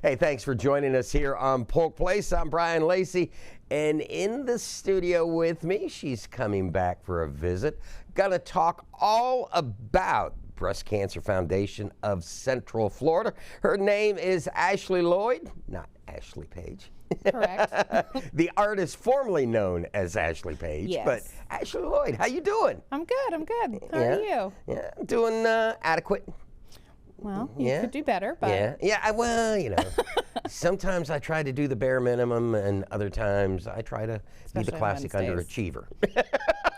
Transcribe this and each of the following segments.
Hey, thanks for joining us here on Polk Place. I'm Brian Lacey, and in the studio with me, she's coming back for a visit. Gonna talk all about Breast Cancer Foundation of Central Florida. Her name is Ashley Lloyd, not Ashley Page. Correct. The artist formerly known as Ashley Page, Yes. but Ashley Lloyd, how you doing? I'm good. How are you? Yeah, I'm doing adequate. Well, you could do better, but Well, you know, sometimes I try to do the bare minimum, and other times I try to be the Especially on classic Wednesdays. underachiever.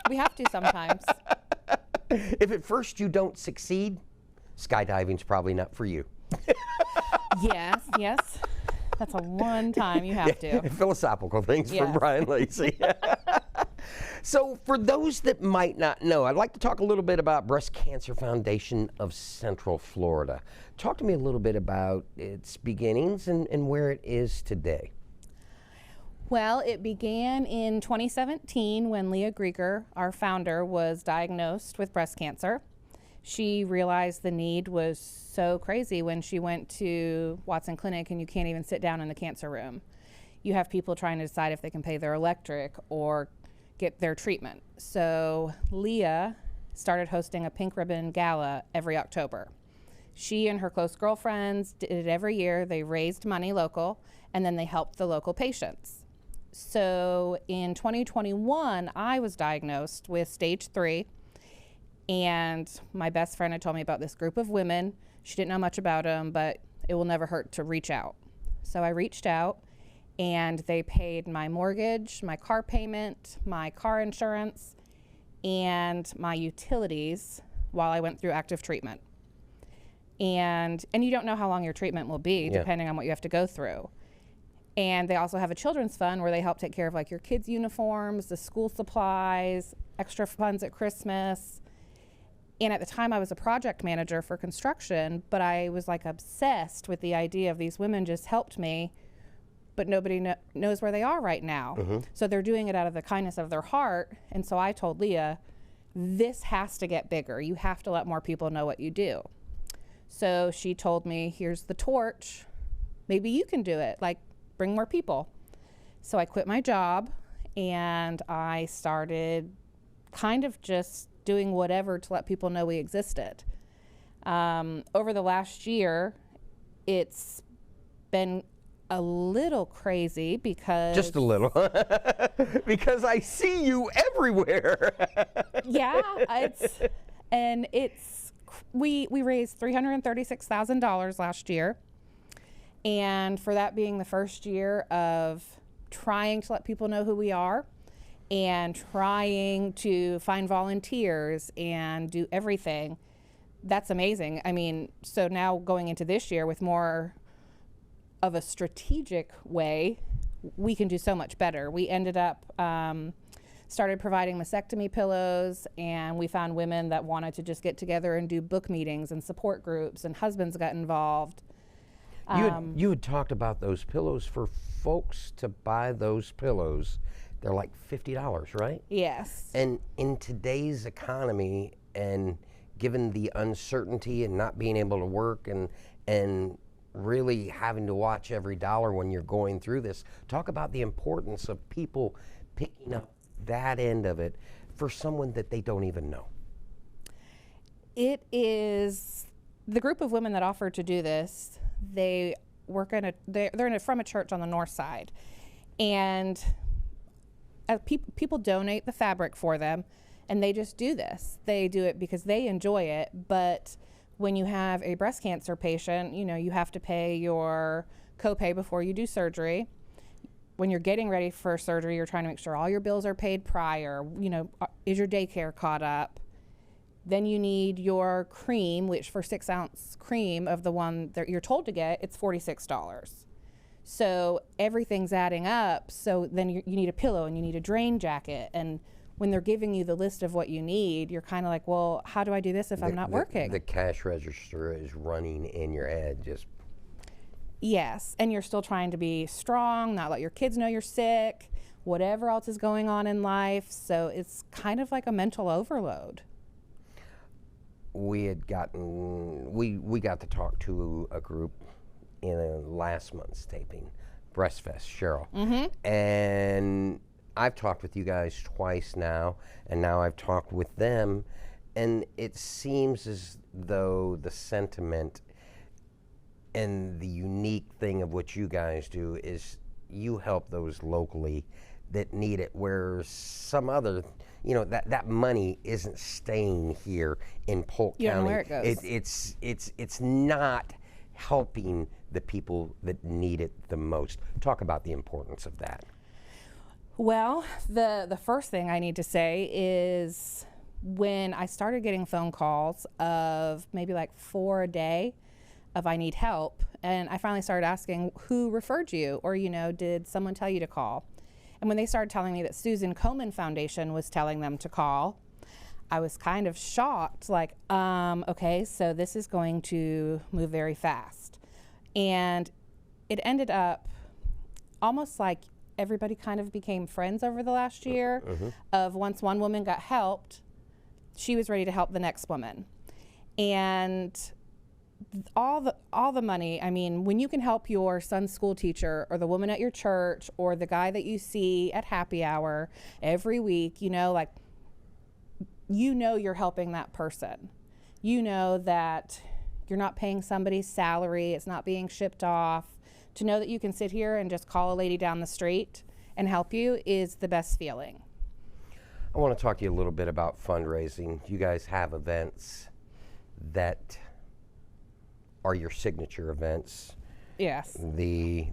we have to sometimes. If at first you don't succeed, skydiving's probably not for you. Yes. That's a one time you have to. Philosophical things from Yes. Brian Lacey. So for those that might not know, I'd like to talk a little bit about Breast Cancer Foundation of Central Florida. Talk to me a little bit about its beginnings and where it is today. Well, it began in 2017 when Leah Grieger, our founder, was diagnosed with breast cancer. She realized the need was so crazy when she went to Watson Clinic, and you can't even sit down in the cancer room. You have people trying to decide if they can pay their electric or get their treatment. So Leah started hosting a pink ribbon gala every October. She and her close girlfriends did it every year. They raised money local, and then they helped the local patients. So in 2021, I was diagnosed with stage 3, and my best friend had told me about this group of women. She didn't know much about them, but it will never hurt to reach out. So I reached out, and they paid my mortgage, my car payment, my car insurance, and my utilities while I went through active treatment. And you don't know how long your treatment will be, depending on what you have to go through. And they also have a children's fund where they help take care of like your kids' uniforms, the school supplies, extra funds at Christmas. And at the time I was a project manager for construction, but I was like obsessed with the idea of these women just helped me, but nobody knows where they are right now. So they're doing it out of the kindness of their heart. And so I told Leah, this has to get bigger. You have to let more people know what you do. So she told me, here's the torch. Maybe you can do it. Like, bring more people. So I quit my job and I started kind of just doing whatever to let people know we existed. Over the last year, it's been a little crazy because... Just a little. Because I see you everywhere. We raised $336,000 last year. And for that being the first year of trying to let people know who we are and trying to find volunteers and do everything, that's amazing. I mean, so now going into this year with more of a strategic way, we can do so much better. We ended up started providing mastectomy pillows, and we found women that wanted to just get together and do book meetings and support groups, and husbands got involved. You had talked about those pillows. For folks to buy those pillows, they're like $50, right? Yes. And in today's economy, and given the uncertainty and not being able to work and really having to watch every dollar when you're going through this, talk about the importance of people picking up that end of it for someone that they don't even know. It is the group of women that offered to do this. They work in from a church on the north side, and people donate the fabric for them, and they just do this. They do it because they enjoy it. But when you have a breast cancer patient, you know, you have to pay your copay before you do surgery. When you're getting ready for surgery, you're trying to make sure all your bills are paid prior. You know, is your daycare caught up? Then you need your cream, which for 6-ounce cream of the one that you're told to get, it's $46. So everything's adding up. So then you need a pillow and you need a drain jacket. And when they're giving you the list of what you need, you're kind of like, well, how do I do this if I'm not working? The cash register is running in your head. Yes, and you're still trying to be strong, not let your kids know you're sick, whatever else is going on in life. So it's kind of like a mental overload. We got to talk to a group in last month's taping, Breastfest, Cheryl. And I've talked with you guys twice now, and now I've talked with them, and it seems as though the sentiment and the unique thing of what you guys do is you help those locally that need it, where some other, that money isn't staying here in Polk County. You don't know where it goes. It's not helping the people that need it the most. Talk about the importance of that. Well, the first thing I need to say is when I started getting phone calls of maybe like 4 a day of I need help, and I finally started asking who referred you, or did someone tell you to call? And when they started telling me that Susan Komen Foundation was telling them to call, I was kind of shocked, like, okay, so this is going to move very fast. And it ended up almost like everybody kind of became friends over the last year. Of once one woman got helped, she was ready to help the next woman. And all the money, I mean, when you can help your son's school teacher or the woman at your church or the guy that you see at happy hour every week, you're helping that person. You know that you're not paying somebody's salary, it's not being shipped off. To know that you can sit here and just call a lady down the street and help you is the best feeling. I want to talk to you a little bit about fundraising. You guys have events that are your signature events. Yes. The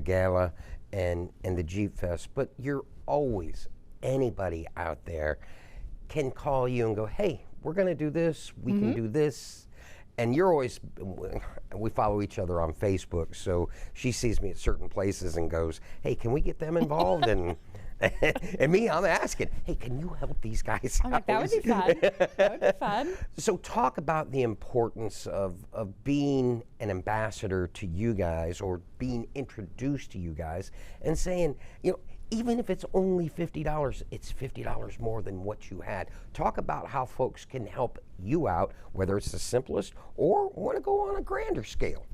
gala and the Jeep Fest, but you're always, anybody out there can call you and go, hey, we're going to do this, we can do this. And you're always, we follow each other on Facebook, so she sees me at certain places and goes, hey, can we get them involved? And me, I'm asking, hey, can you help these guys out? I'm like, that would be fun. That would be fun. So talk about the importance of being an ambassador to you guys, or being introduced to you guys, and saying, even if it's only $50, it's $50 more than what you had. Talk about how folks can help you out, whether it's the simplest or want to go on a grander scale.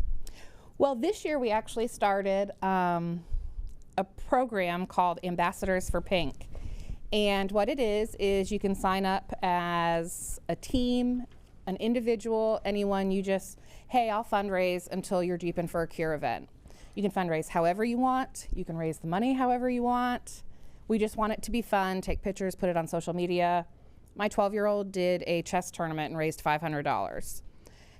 Well, this year we actually started a program called Ambassadors for Pink. And what it is you can sign up as a team, an individual, anyone. Hey, I'll fundraise until your Jeepin' for a Cure event. You can fundraise however you want. You can raise the money however you want. We just want it to be fun, take pictures, put it on social media. My 12-year-old did a chess tournament and raised $500.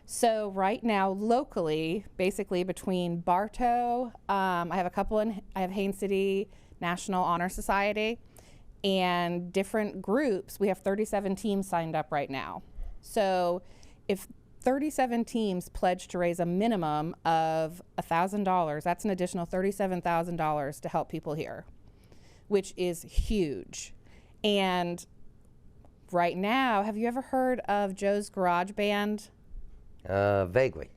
So right now, locally, basically between Bartow, I have Haines City National Honor Society, and different groups. We have 37 teams signed up right now. So if 37 teams pledge to raise a minimum of $1,000, that's an additional $37,000 to help people here, which is huge. And right now, have you ever heard of Joe's Garage Band? Vaguely.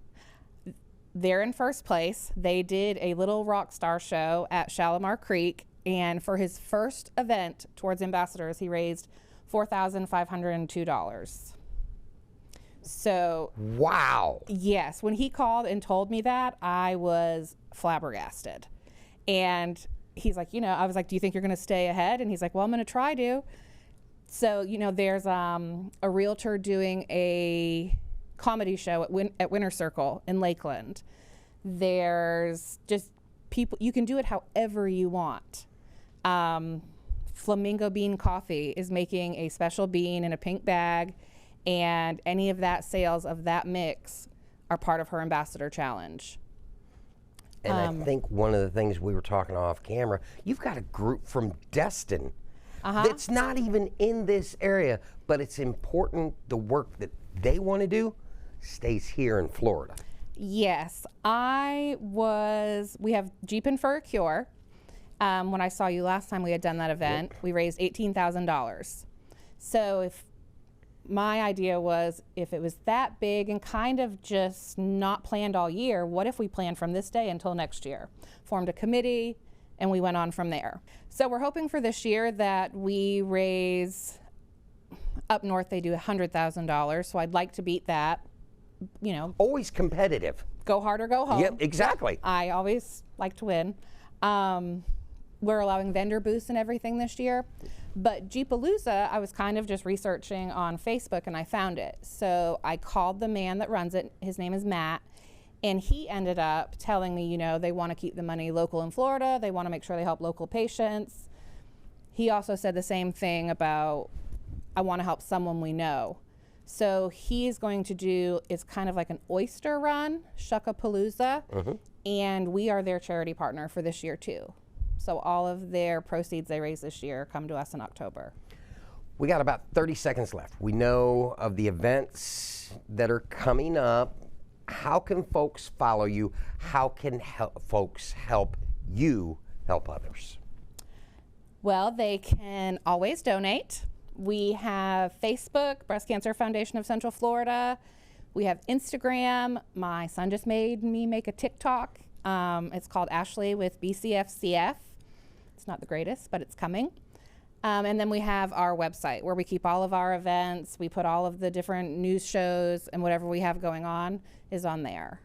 They're in first place. They did a little rock star show at Shalimar Creek, and for his first event towards ambassadors, he raised $4,502. So wow. Yes, when he called and told me that, I was flabbergasted. And he's like, I was like, do you think you're going to stay ahead? And he's like, well, I'm going to try to. So, there's a realtor doing a comedy show at Winter Circle in Lakeland. There's just people, you can do it however you want. Flamingo Bean Coffee is making a special bean in a pink bag, and any of that sales of that mix are part of her ambassador challenge. And I think one of the things we were talking off camera, you've got a group from Destin that's not even in this area, but it's important the work that they want to do stays here in Florida. Yes, we have Jeepin' for a Cure. When I saw you last time we had done that event, we raised $18,000. So my idea was, if it was that big and kind of just not planned all year, what if we planned from this day until next year? Formed a committee, and we went on from there. So we're hoping for this year that we raise, up north they do $100,000, so I'd like to beat that. Always competitive. go hard or go home. Yep, exactly. I always like to win. We're allowing vendor booths and everything this year. But Jeepalooza, I was kind of just researching on Facebook and I found it. So I called the man that runs it. His name is Matt. And he ended up telling me, you know, they want to keep the money local in Florida. They want to make sure they help local patients. He also said the same thing about, I want to help someone we know. So he's going to do, it's kind of like an oyster run, Shuckapalooza. And we are their charity partner for this year too. So all of their proceeds they raise this year come to us in October. We got about 30 seconds left. We know of the events that are coming up. How can folks follow you? How can folks help you help others? Well, they can always donate. We have Facebook, Breast Cancer Foundation of Central Florida. We have Instagram. My son just made me make a TikTok. It's called Ashley with BCFCF. It's not the greatest, but it's coming. And then we have our website where we keep all of our events. We put all of the different news shows and whatever we have going on is on there.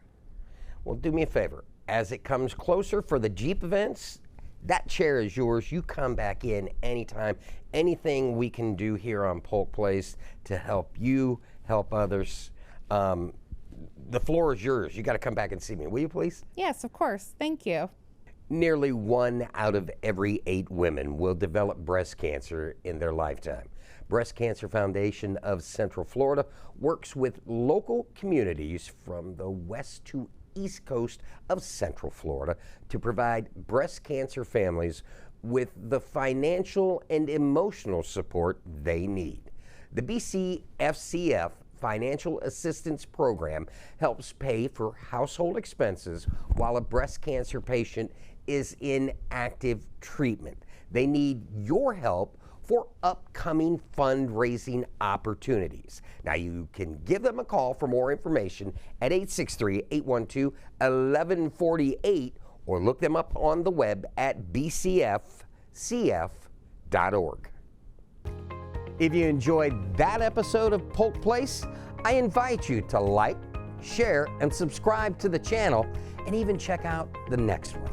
Well, do me a favor. As it comes closer for the Jeep events, that chair is yours. You come back in anytime. Anything we can do here on Polk Place to help you, help others. The floor is yours. You got to come back and see me. Will you please? Yes, of course. Thank you. Nearly 1 out of every 8 women will develop breast cancer in their lifetime. Breast Cancer Foundation of Central Florida works with local communities from the west to east coast of Central Florida to provide breast cancer families with the financial and emotional support they need. The BCFCF Financial Assistance Program helps pay for household expenses while a breast cancer patient is in active treatment. They need your help for upcoming fundraising opportunities. Now you can give them a call for more information at 863-812-1148 or look them up on the web at bcfcf.org. If you enjoyed that episode of Polk Place, I invite you to like, share, and subscribe to the channel, and even check out the next one.